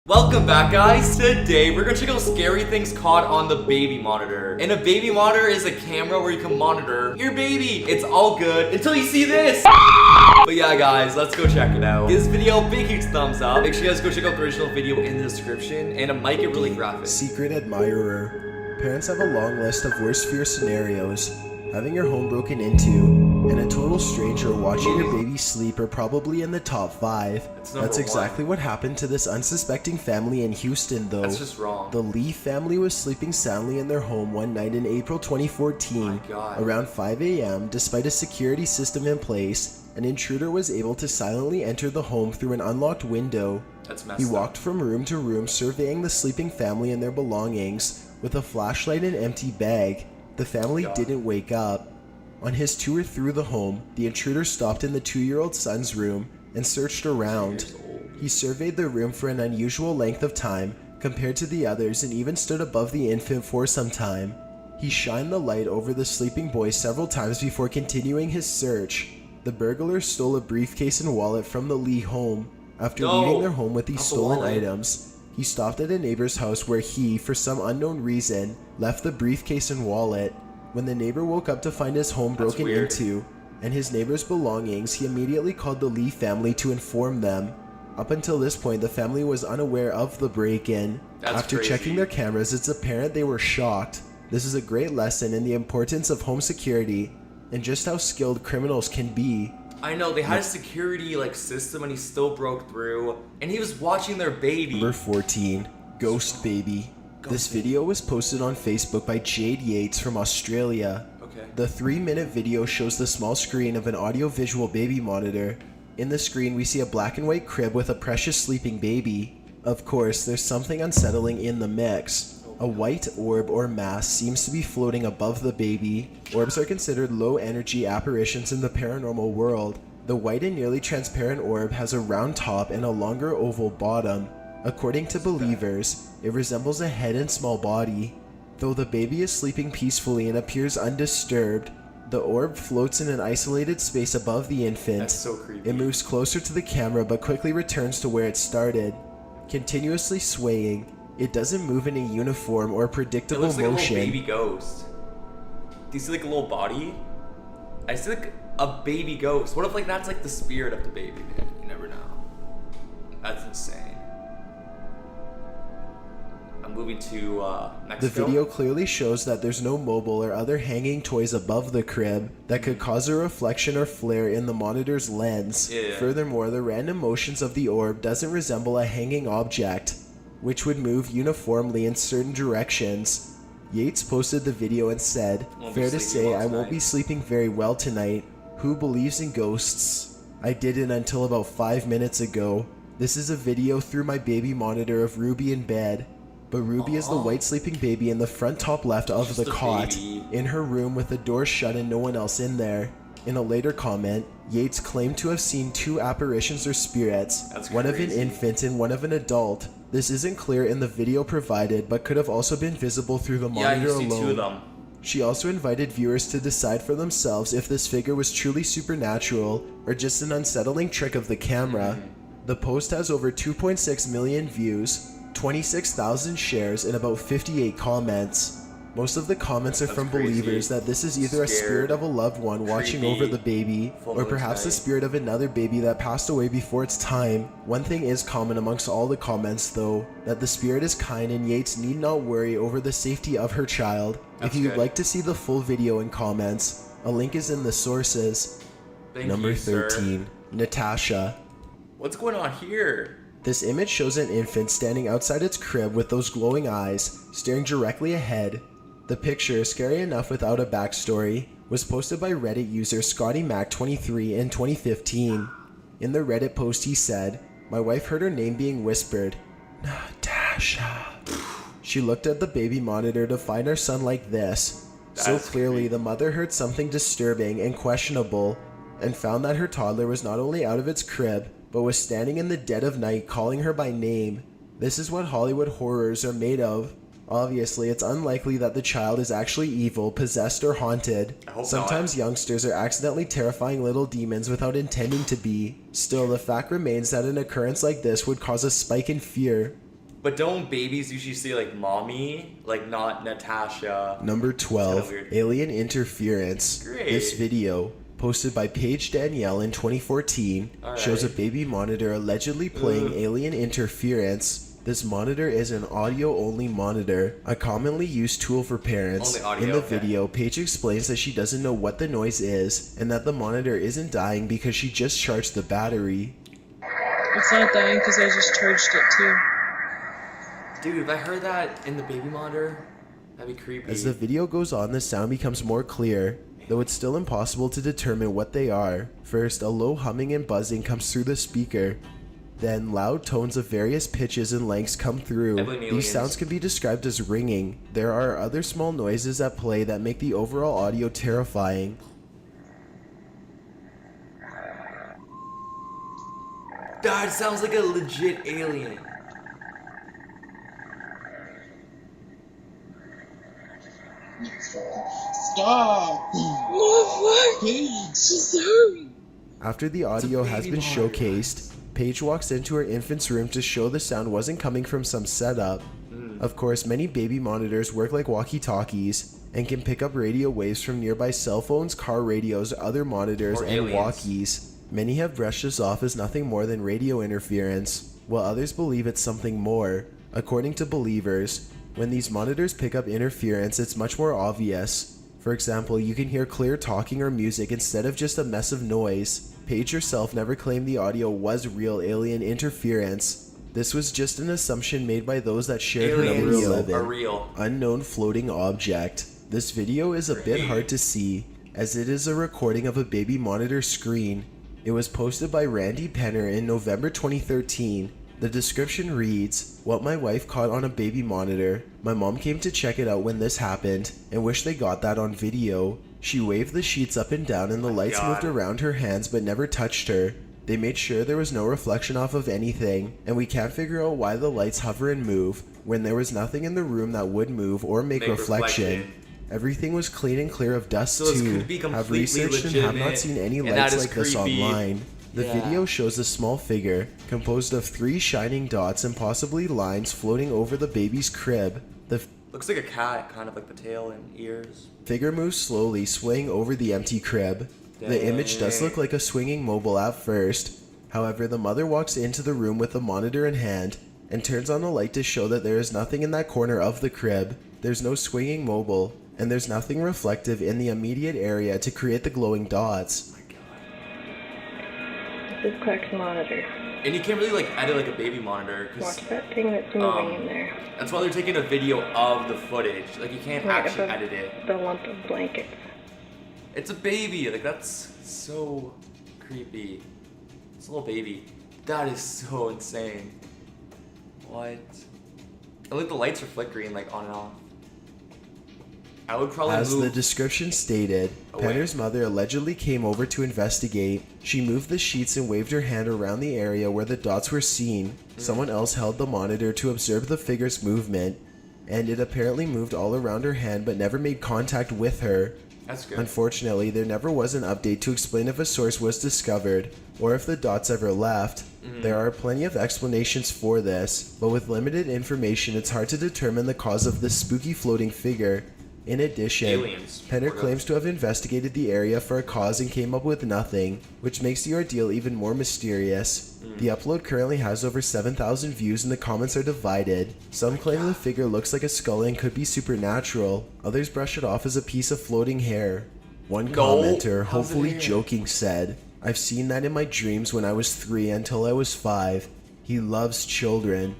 Welcome back, guys. Today we're gonna check out scary things caught on the baby monitor. And a baby monitor is a camera where you can monitor your baby. It's all good until you see this. But yeah, guys, let's go check it out. Give this video a big huge thumbs up. Make sure you guys go check out the original video in the description, and it might get really graphic. Secret admirer. Parents have a long list of worst fear scenarios. Having your home broken into and a total stranger watching your baby sleep are probably in the top 5. That's exactly what happened to this unsuspecting family in Houston, though. That's just wrong. The Lee family was sleeping soundly in their home one night in April 2014. Around 5 a.m., despite a security system in place, an intruder was able to silently enter the home through an unlocked window. That's messed He up. walked from room to room, surveying the sleeping family and their belongings with a flashlight and empty bag. The family didn't wake up. On his tour through the home, the intruder stopped in the 2-year-old son's room and searched around. He surveyed the room for an unusual length of time compared to the others and even stood above the infant for some time. He shined the light over the sleeping boy several times before continuing his search. The burglar stole a briefcase and wallet from the Lee home. After leaving their home with these stolen items, he stopped at a neighbor's house where he, for some unknown reason, left the briefcase and wallet. When the neighbor woke up to find his home broken into and his neighbor's belongings, he immediately called the Lee family to inform them. Up until this point, the family was unaware of the break-in. After checking their cameras, it's apparent they were shocked. This is a great lesson in the importance of home security and just how skilled criminals can be. I know, they had a security system and he still broke through, and he was watching their baby. Number 14, Ghost Baby. This video was posted on Facebook by Jade Yates from Australia. The 3-minute video shows the small screen of an audio-visual baby monitor. In the screen, we see a black and white crib with a precious sleeping baby. Of course, there's something unsettling in the mix. A white orb or mass seems to be floating above the baby. Orbs are considered low-energy apparitions in the paranormal world. The white and nearly transparent orb has a round top and a longer oval bottom. According to believers, it resembles a head and small body. Though the baby is sleeping peacefully and appears undisturbed, the orb floats in an isolated space above the infant. That's so creepy. It moves closer to the camera but quickly returns to where it started, continuously swaying. It doesn't move in a uniform or predictable motion. It looks like a little baby ghost. Do you see a little body? I see a baby ghost. What if that's the spirit of the baby, man? You never know. That's insane. I'm moving to Mexico. The video clearly shows that there's no mobile or other hanging toys above the crib that could cause a reflection or flare in the monitor's lens. Furthermore, the random motions of the orb doesn't resemble a hanging object, which would move uniformly in certain directions. Yates posted the video and said, "Fair to say, I won't be sleeping very well tonight. Who believes in ghosts? I didn't until about 5 minutes ago. This is a video through my baby monitor of Ruby in bed." But Ruby is the white sleeping baby in the front top left of the cot, in her room with the door shut and no one else in there. In a later comment, Yates claimed to have seen 2 apparitions or spirits, one of an infant and one of an adult. This isn't clear in the video provided, but could have also been visible through the monitor alone. 2 of them. She also invited viewers to decide for themselves if this figure was truly supernatural or just an unsettling trick of the camera. The post has over 2.6 million views, 26,000 shares, and about 58 comments. Most of the comments are from believers that this is either a spirit of a loved one watching over the baby, or perhaps the spirit of another baby that passed away before its time. One thing is common amongst all the comments though, that the spirit is kind and Yates need not worry over the safety of her child. If you'd like to see the full video and comments, a link is in the sources. Number 13, Natasha. What's going on here? This image shows an infant standing outside its crib with those glowing eyes, staring directly ahead. The picture, scary enough without a backstory, was posted by Reddit user ScottyMac23 in 2015. In the Reddit post he said, "My wife heard her name being whispered, Natasha." She looked at the baby monitor to find her son like this. So clearly the mother heard something disturbing and questionable, and found that her toddler was not only out of its crib, but was standing in the dead of night calling her by name. This is what Hollywood horrors are made of. Obviously, it's unlikely that the child is actually evil, possessed, or haunted. Sometimes youngsters are accidentally terrifying little demons without intending to be. Still, the fact remains that an occurrence like this would cause a spike in fear. But don't babies usually say like mommy? Like not Natasha. Number 12, weird. alien interference. Great. This video, posted by Paige Danielle in 2014, shows a Alright. baby monitor allegedly playing alien interference. This monitor is an audio-only monitor, a commonly used tool for parents. Only audio, In the okay. video, Paige explains that she doesn't know what the noise is and that the monitor isn't dying because she just charged the battery. It's not dying because I just charged it too. Dude, if I heard that in the baby monitor, that'd be creepy. As the video goes on, the sound becomes more clear, though it's still impossible to determine what they are. First, a low humming and buzzing comes through the speaker. Then, loud tones of various pitches and lengths come through. I blame These aliens. sounds can be described as ringing. There are other small noises at play that make the overall audio terrifying. That sounds like a legit alien. Stop! What? Just hurry. After the audio has baby been monitor, showcased, Paige walks into her infant's room to show the sound wasn't coming from some setup. Of course, many baby monitors work like walkie-talkies and can pick up radio waves from nearby cell phones, car radios, other monitors, Or and aliens. walkies. Many have brushed this off as nothing more than radio interference, while others believe it's something more. According to believers, when these monitors pick up interference, it's much more obvious. For example, you can hear clear talking or music instead of just a mess of noise. Paige herself never claimed the audio was real alien interference. This was just an assumption made by those that shared her number Aliens 11. are real. Unknown floating object. This video is a bit hard to see, as it is a recording of a baby monitor screen. It was posted by Randy Penner in November 2013. The description reads, "What my wife caught on a baby monitor. My mom came to check it out when this happened, and wished they got that on video. She waved the sheets up and down and the lights God. moved around her hands but never touched her. They made sure there was no reflection off of anything, and we can't figure out why the lights hover and move when there was nothing in the room that would move or make reflection. Everything was clean and clear of dust So this too. could be Have completely researched and have not legitimate, seen any and lights that is like this creepy. online." The Yeah. video shows a small figure, composed of 3 shining dots and possibly lines floating over the baby's crib. The Looks like a cat, kind of like the tail and ears. figure moves slowly, swaying over the empty crib. The image does look like a swinging mobile at first. However, the mother walks into the room with the monitor in hand and turns on a light to show that there is nothing in that corner of the crib. There's no swinging mobile, and there's nothing reflective in the immediate area to create the glowing dots. This is Clark's monitor. And you can't really like edit like a baby monitor, Watch because that thing that's moving in there. that's why they're taking a video of the footage. Like you can't Right actually above edit it. the lump of blankets. It's a baby. Like that's so creepy. It's a little baby. That is so insane. What? And like the lights are flickering like on and off. I would probably As move. the description stated, Away. Penner's mother allegedly came over to investigate. She moved the sheets and waved her hand around the area where the dots were seen. Someone else held the monitor to observe the figure's movement, and it apparently moved all around her hand but never made contact with her. That's good. Unfortunately, there never was an update to explain if a source was discovered or if the dots ever left. There are plenty of explanations for this, but with limited information, it's hard to determine the cause of this spooky floating figure. In addition, Aliens. Penner claims to have investigated the area for a cause and came up with nothing, which makes the ordeal even more mysterious. The upload currently has over 7,000 views and the comments are divided. Some claim the figure looks like a skull and could be supernatural. Others brush it off as a piece of floating hair. One commenter, how's it hopefully hair? joking, said, "I've seen that in my dreams when I was 3 until I was 5. He loves children."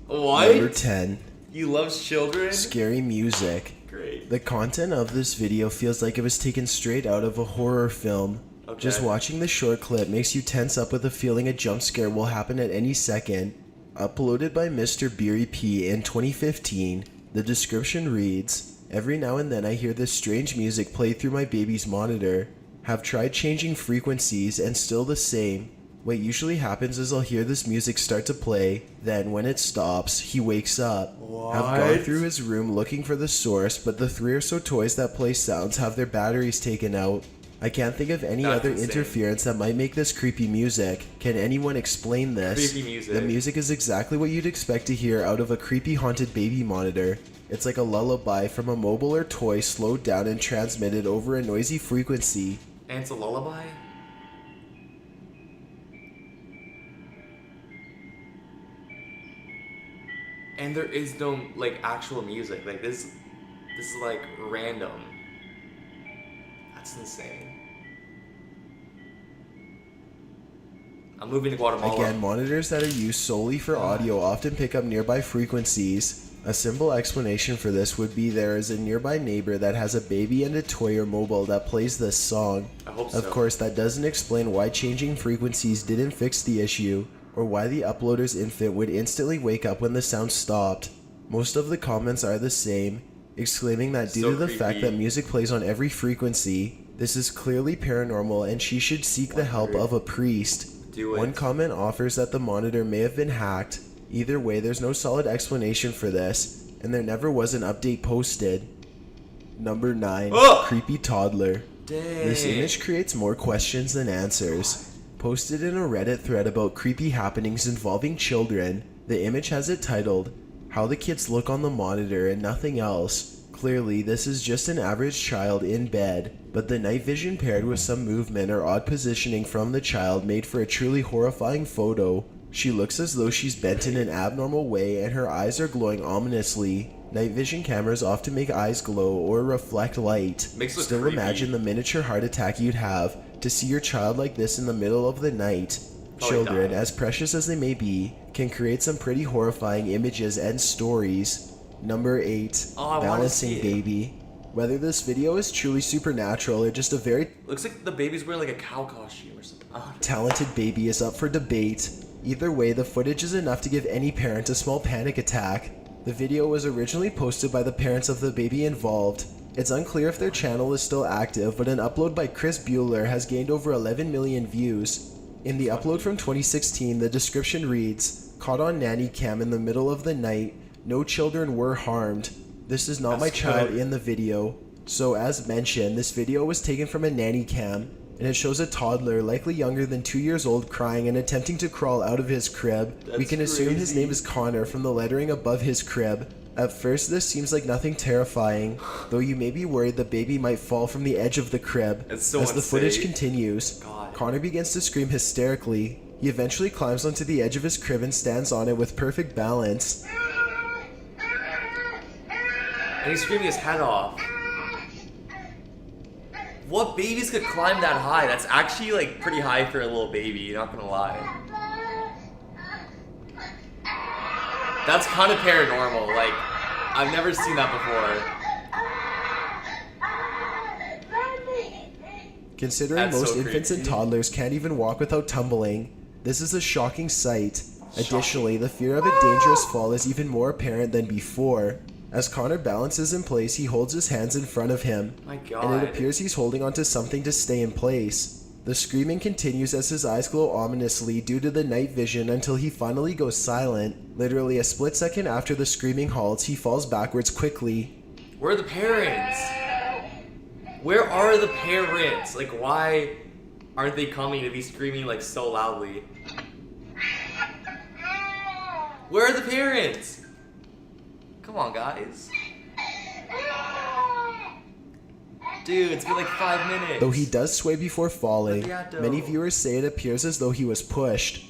What? Number 10. He loves children? Scary music. Great. The content of this video feels like it was taken straight out of a horror film. Okay. Just watching the short clip makes you tense up with a feeling a jump scare will happen at any second. Uploaded by Mr. Beery P in 2015, the description reads, "Every now and then I hear this strange music play through my baby's monitor. Have tried changing frequencies and still the same. What usually happens is I'll hear this music start to play, then when it stops, he wakes up. Have gone What? through his room looking for the source, but the 3 or so toys that play sounds have their batteries taken out. I can't think of any That's other insane. interference that might make this creepy music. Can anyone explain this? Creepy music. The music is exactly what you'd expect to hear out of a creepy haunted baby monitor. It's like a lullaby from a mobile or toy slowed down and transmitted over a noisy frequency. And it's a lullaby? And there is no like actual music. Like this is like random. That's insane. I'm moving to Guatemala. Again, monitors that are used solely for audio often pick up nearby frequencies. A simple explanation for this would be there is a nearby neighbor that has a baby and a toy or mobile that plays this song. I hope so. Of course, that doesn't explain why changing frequencies didn't fix the issue, or why the uploader's infant would instantly wake up when the sound stopped. Most of the comments are the same, exclaiming that due So to the fact creepy. that music plays on every frequency, this is clearly paranormal and she should seek the help of a priest. Do it. One comment offers that the monitor may have been hacked. Either way, there's no solid explanation for this, and there never was an update posted. Number 9. Ugh! Creepy toddler. Dang. This image creates more questions than answers. Posted in a Reddit thread about creepy happenings involving children, the image has it titled, "How the Kids Look on the Monitor and Nothing Else." Clearly, this is just an average child in bed, but the night vision paired with some movement or odd positioning from the child made for a truly horrifying photo. She looks as though she's bent in an abnormal way and her eyes are glowing ominously. Night vision cameras often make eyes glow or reflect light. Makes it Still creepy. imagine the miniature heart attack you'd have to see your child like this in the middle of the night. Probably Children, die. as precious as they may be, can create some pretty horrifying images and stories. Number 8. Oh, I wanna Balancing see it. Baby. Whether this video is truly supernatural or just a very Looks like the baby's wearing like a cow costume or something. I don't know. talented baby is up for debate. Either way, the footage is enough to give any parent a small panic attack. The video was originally posted by the parents of the baby involved. It's unclear if their channel is still active, but an upload by Chris Bueller has gained over 11 million views. In the upload from 2016, the description reads, "Caught on nanny cam in the middle of the night. No children were harmed. This is not my That's child good. in the video." So as mentioned, this video was taken from a nanny cam, and it shows a toddler, likely younger than 2 years old, crying and attempting to crawl out of his crib. We That's can assume his crazy. name is Connor from the lettering above his crib. At first, this seems like nothing terrifying, though you may be worried the baby might fall from the edge of the crib. It's so As the footage insane. continues, God. Connor begins to scream hysterically. He eventually climbs onto the edge of his crib and stands on it with perfect balance. And he's screaming his head off. What babies could climb that high? That's actually like pretty high for a little baby, not gonna lie. That's kind of paranormal, like, I've never seen that before. Considering That's most so infants and creepy. toddlers can't even walk without tumbling, this is a shocking sight. Shocking. Additionally, the fear of a dangerous fall is even more apparent than before. As Connor balances in place, he holds his hands in front of him, My and God. it appears he's holding onto something to stay in place. The screaming continues as his eyes glow ominously due to the night vision until he finally goes silent. Literally a split second after the screaming halts, he falls backwards quickly. Where are the parents? Where are the parents? Like, why aren't they coming to be screaming like so loudly? Where are the parents? Come on, guys. Dude, it's been like 5 minutes. Though he does sway before falling, Macchiato. many viewers say it appears as though he was pushed.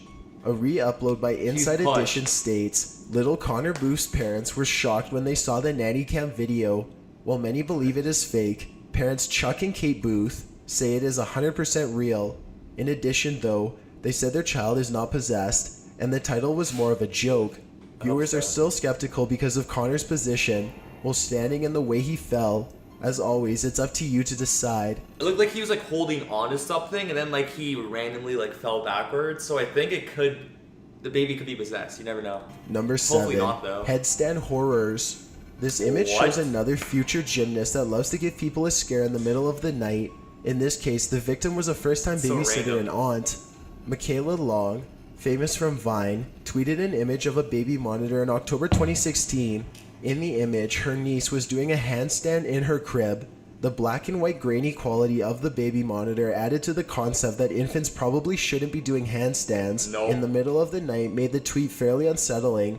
A re-upload by Inside pushed. Edition states, little Connor Booth's parents were shocked when they saw the nanny cam video. While many believe it is fake, parents Chuck and Kate Booth say it is 100% real. In addition though, they said their child is not possessed, and the title was more of a joke. Viewers are still skeptical because of Connor's position, while standing and the way he fell. As always, it's up to you to decide. It looked like he was like holding on to something and then like he randomly like fell backwards. So I think the baby could be possessed. You never know. Number Hopefully 7, not, though. Headstand Horrors. This image What? shows another future gymnast that loves to give people a scare in the middle of the night. In this case, the victim was a first-time So babysitter and random. aunt. Michaela Long, famous from Vine, tweeted an image of a baby monitor in October 2016. In the image, her niece was doing a handstand in her crib. The black and white grainy quality of the baby monitor added to the concept that infants probably shouldn't be doing handstands in the middle of the night made the tweet fairly unsettling.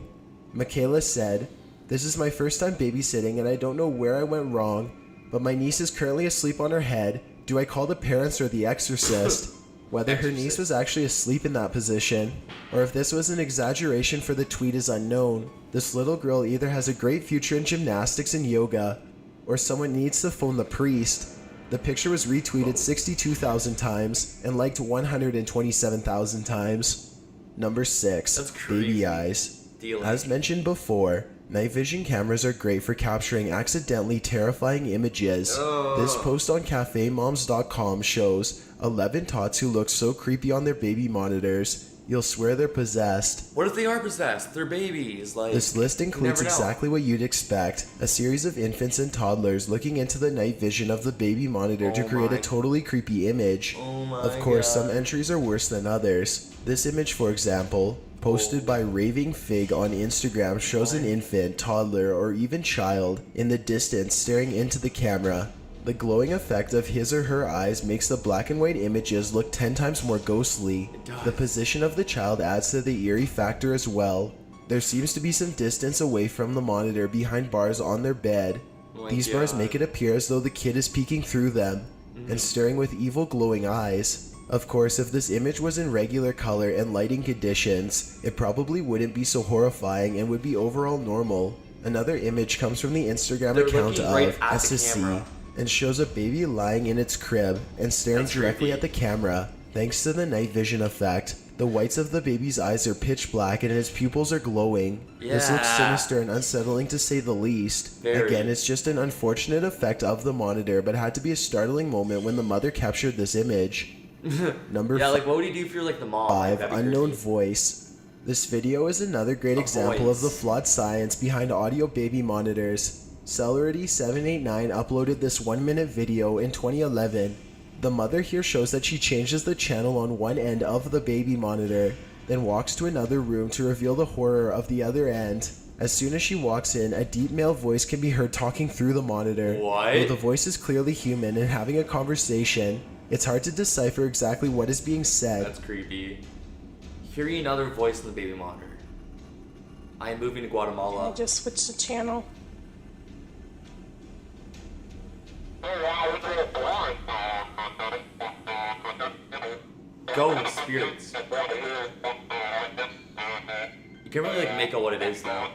Michaela said, "This is my first time babysitting and I don't know where I went wrong, but my niece is currently asleep on her head. Do I call the parents or the exorcist?" Whether her niece was actually asleep in that position, or if this was an exaggeration for the tweet is unknown. This little girl either has a great future in gymnastics and yoga, or someone needs to phone the priest. The picture was retweeted 62,000 times and liked 127,000 times. Number 6. That's crazy. Baby eyes. Dealing. As mentioned before, night vision cameras are great for capturing accidentally terrifying images. This post on cafemoms.com shows 11 tots who look so creepy on their baby monitors, you'll swear they're possessed. What if they are possessed? They're babies. Like, this list includes you never know. exactly what you'd expect, a series of infants and toddlers looking into the night vision of the baby monitor to create a totally creepy image. Of course, some entries are worse than others. This image, for example, posted by Raving Fig on Instagram, shows an infant, toddler, or even child in the distance staring into the camera. The glowing effect of his or her eyes makes the black and white images look 10 times more ghostly. The position of the child adds to the eerie factor as well. There seems to be some distance away from the monitor behind bars on their bed. These bars make it appear as though the kid is peeking through them and staring with evil glowing eyes. Of course, if this image was in regular color and lighting conditions, it probably wouldn't be so horrifying and would be overall normal. Another image comes from the Instagram account of SSC and shows a baby lying in its crib and staring directly at the camera. Thanks to the night vision effect, the whites of the baby's eyes are pitch black and his pupils are glowing. This looks sinister and unsettling to say the least. Again, it's just an unfortunate effect of the monitor, but had to be a startling moment when the mother captured this image. Number like what would you do if you're like the mom? 5. That'd be Unknown creepy. voice. This video is another great example of the flawed science behind audio baby monitors. Celerity789 uploaded this 1-minute video in 2011. The mother here shows that she changes the channel on one end of the baby monitor, then walks to another room to reveal the horror of the other end. As soon as she walks in, a deep male voice can be heard talking through the monitor. Though the voice is clearly human and having a conversation, it's hard to decipher exactly what is being said. That's creepy. Hearing another voice in the baby monitor. I am moving to Guatemala. I just switched the channel. Ghosts, spirits. You can't really like make out what it is though.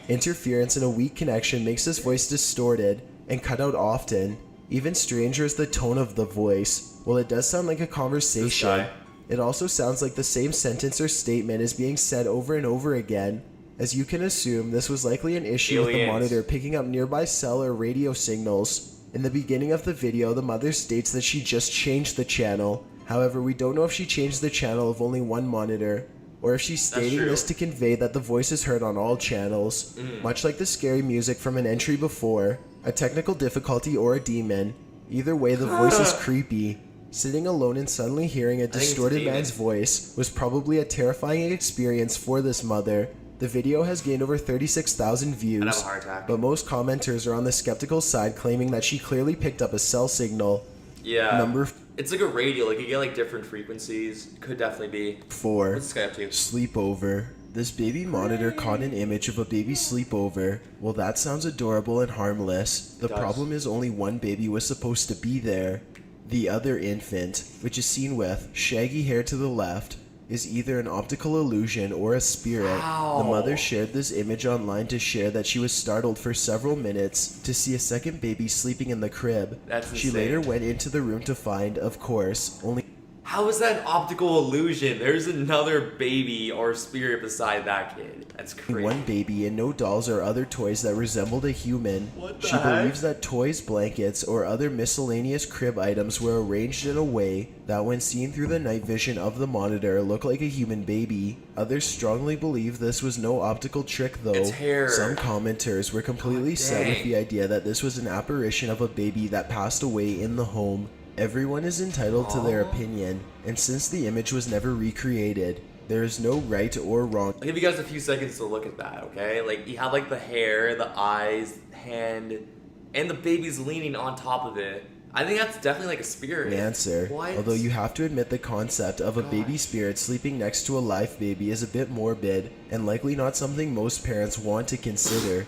Interference and a weak connection makes this voice distorted and cut out often. Even stranger is the tone of the voice. While it does sound like a conversation, it also sounds like the same sentence or statement is being said over and over again. As you can assume, this was likely an issue with the monitor picking up nearby cell or radio signals. In the beginning of the video, the mother states that she just changed the channel. However, we don't know if she changed the channel of only one monitor, or if she's stating this to convey that the voice is heard on all channels. Much like the scary music from an entry before, a technical difficulty or a demon. Either way, the voice is creepy. Sitting alone and suddenly hearing a distorted man's voice was probably a terrifying experience for this mother. The video has gained over 36,000 views, I'd have a heart attack. but most commenters are on the skeptical side, claiming that she clearly picked up a cell signal. It's like a radio, like you get like different frequencies. Could definitely be. 4. What's this guy up to? Sleepover. This baby monitor caught an image of a baby sleepover. Well, that sounds adorable and harmless. The problem is only one baby was supposed to be there. The other infant, which is seen with shaggy hair to the left, is either an optical illusion or a spirit. The mother shared this image online to share that she was startled for several minutes to see a second baby sleeping in the crib. She later went into the room to find, of course, only... How is that an optical illusion? There's another baby or spirit beside that kid. That's crazy. One baby and no dolls or other toys that resembled a human. She believes that toys, blankets, or other miscellaneous crib items were arranged in a way that when seen through the night vision of the monitor looked like a human baby. Others strongly believe this was no optical trick though. It's hair. Some commenters were completely set with the idea that this was an apparition of a baby that passed away in the home. Everyone is entitled to their opinion, and since the image was never recreated, there is no right or wrong. I'll give you guys a few seconds to look at that, okay? Like, you have like the hair, the eyes, hand, And the baby's leaning on top of it. I think that's definitely like a spirit. Answer. What? Although you have to admit the concept of a baby spirit sleeping next to a live baby is a bit morbid and likely not something most parents want to consider.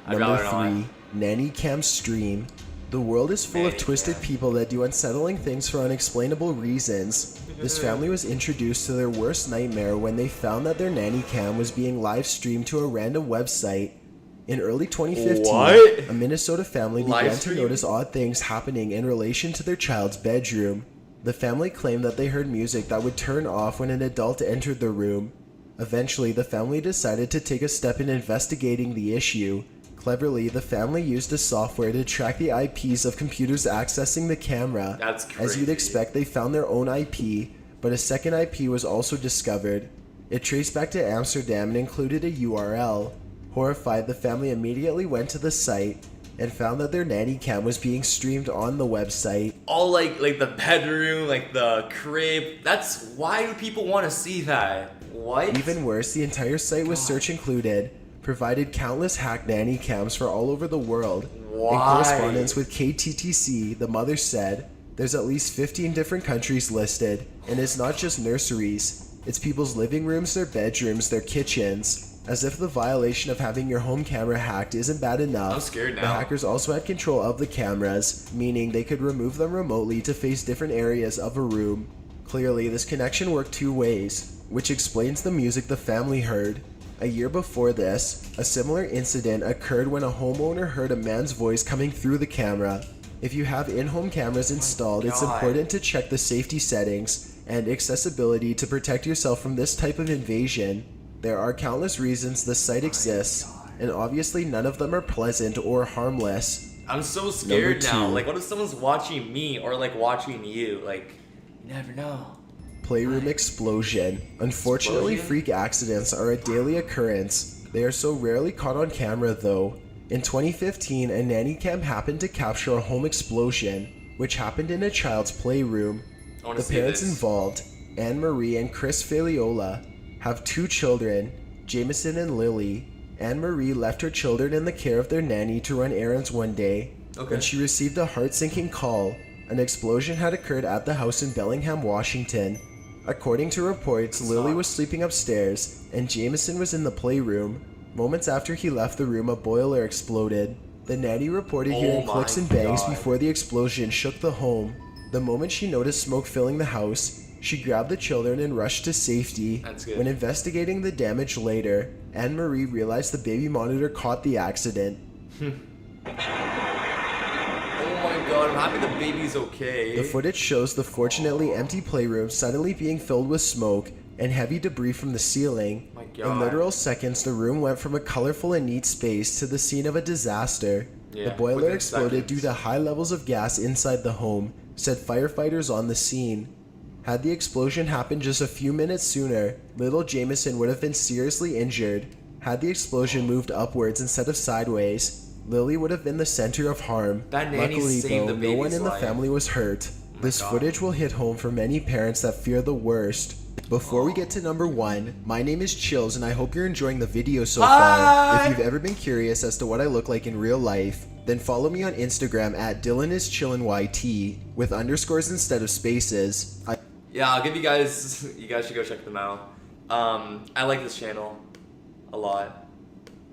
I'd Number rather 3, Nanny Cam Stream. The world is full of Nanny twisted cam. people that do unsettling things for unexplainable reasons. This family was introduced to their worst nightmare when they found that their nanny cam was being live streamed to a random website. In early 2015, What? a Minnesota family Live began to stream? notice odd things happening in relation to their child's bedroom. The family claimed that they heard music that would turn off when an adult entered the room. Eventually, the family decided to take a step in investigating the issue. Cleverly, the family used a software to track the IPs of computers accessing the camera. That's As you'd crazy. expect, they found their own IP, but a second IP was also discovered. It traced back to Amsterdam and included a URL. Horrified, the family immediately went to the site and found that their nanny cam was being streamed on the website. All like the bedroom, like the crib. That's why do people want to see that? What? Even worse, the entire site with search included provided countless hacked nanny cams for all over the world. Why? In correspondence with KTTC, the mother said, "There's at least 15 different countries listed, and it's not just nurseries. It's people's living rooms, their bedrooms, their kitchens." As if the violation of having your home camera hacked isn't bad enough, I'm scared the now. hackers also had control of the cameras, meaning they could remove them remotely to face different areas of a room. Clearly, this connection worked two ways, which explains the music the family heard. A year before this, a similar incident occurred when a homeowner heard a man's voice coming through the camera. If you have in-home cameras installed, it's God. important to check the safety settings and accessibility to protect yourself from this type of invasion. There are countless reasons this site exists, and obviously none of them are pleasant or harmless. I'm so scared Number now. 2. Like, what if someone's watching me or like watching you? Like, you never know. Playroom explosion. Unfortunately, Explosion? freak accidents are a daily occurrence. They are so rarely caught on camera though. In 2015, a nanny cam happened to capture a home explosion, which happened in a child's playroom. I want to The see parents this. involved, Anne Marie and Chris Faliola, have 2 children, Jameson and Lily. Anne Marie left her children in the care of their nanny to run errands one day. Okay. When she received a heart-sinking call, an explosion had occurred at the house in Bellingham, Washington. According to reports, Lily was sleeping upstairs and Jameson was in the playroom. Moments after he left the room, a boiler exploded. The nanny reported Oh hearing my clicks and bangs God. before the explosion shook the home. The moment she noticed smoke filling the house, she grabbed the children and rushed to safety. That's good. When investigating the damage later, Anne Marie realized the baby monitor caught the accident. Oh my god, I'm happy the baby's okay. The footage shows the fortunately empty playroom suddenly being filled with smoke and heavy debris from the ceiling. My In God. literal seconds, the room went from a colorful and neat space to the scene of a disaster. Yeah, The boiler within exploded seconds. due to high levels of gas inside the home, said firefighters on the scene. Had the explosion happened just a few minutes sooner, little Jameson would have been seriously injured. Had the explosion moved upwards instead of sideways, Lily would have been the center of harm. That nanny Luckily, saved though, the no one baby's in the life. family was hurt. This God. footage will hit home for many parents that fear the worst. Before we get to number 1, my name is Chills and I hope you're enjoying the video so far. Hi! If you've ever been curious as to what I look like in real life, then follow me on Instagram at DylanIsChillinYT with underscores instead of spaces. Yeah, I'll give you guys should go check them out. I like this channel a lot.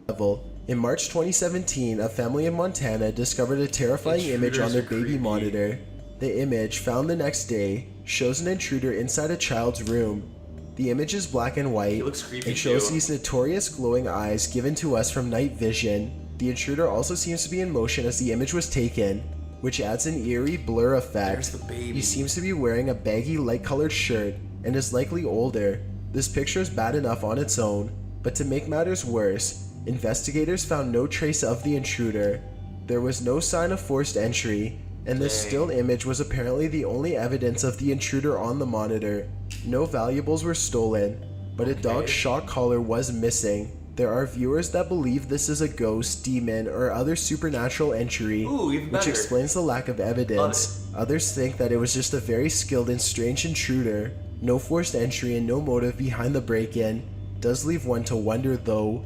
Level. In March 2017, a family in Montana discovered a terrifying image on their Intruders are baby creepy. monitor. The image, found the next day, shows an intruder inside a child's room. The image is black and white He looks creepy and shows too. these notorious glowing eyes given to us from night vision. The intruder also seems to be in motion as the image was taken, which adds an eerie blur effect. There's the baby. He seems to be wearing a baggy light-colored shirt and is likely older. This picture is bad enough on its own, but to make matters worse, investigators found no trace of the intruder. There was no sign of forced entry, and this Dang. still image was apparently the only evidence of the intruder on the monitor. No valuables were stolen, but a dog's shock collar was missing. There are viewers that believe this is a ghost, demon, or other supernatural entry, Ooh, even which better. explains the lack of evidence. Others think that it was just a very skilled and strange intruder. No forced entry and no motive behind the break-in. Does leave one to wonder though.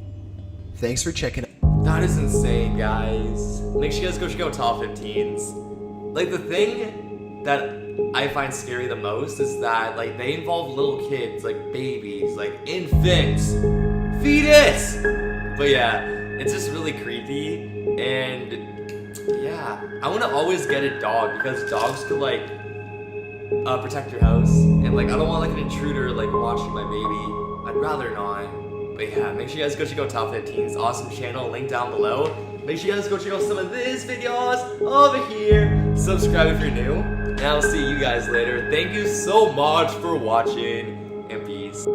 Thanks for checking out. That is insane, guys. Make sure you guys go check out Top 15s. Like, the thing that I find scary the most is that, like, they involve little kids, like babies, like infants, fetus. But yeah, it's just really creepy. And yeah, I want to always get a dog because dogs could like protect your house. And like, I don't want like an intruder like watching my baby. I'd rather not. But yeah, make sure you guys go check out Top 15's awesome channel, link down below. Make sure you guys go check out some of these videos over here. Subscribe if you're new. And I'll see you guys later. Thank you so much for watching, and peace.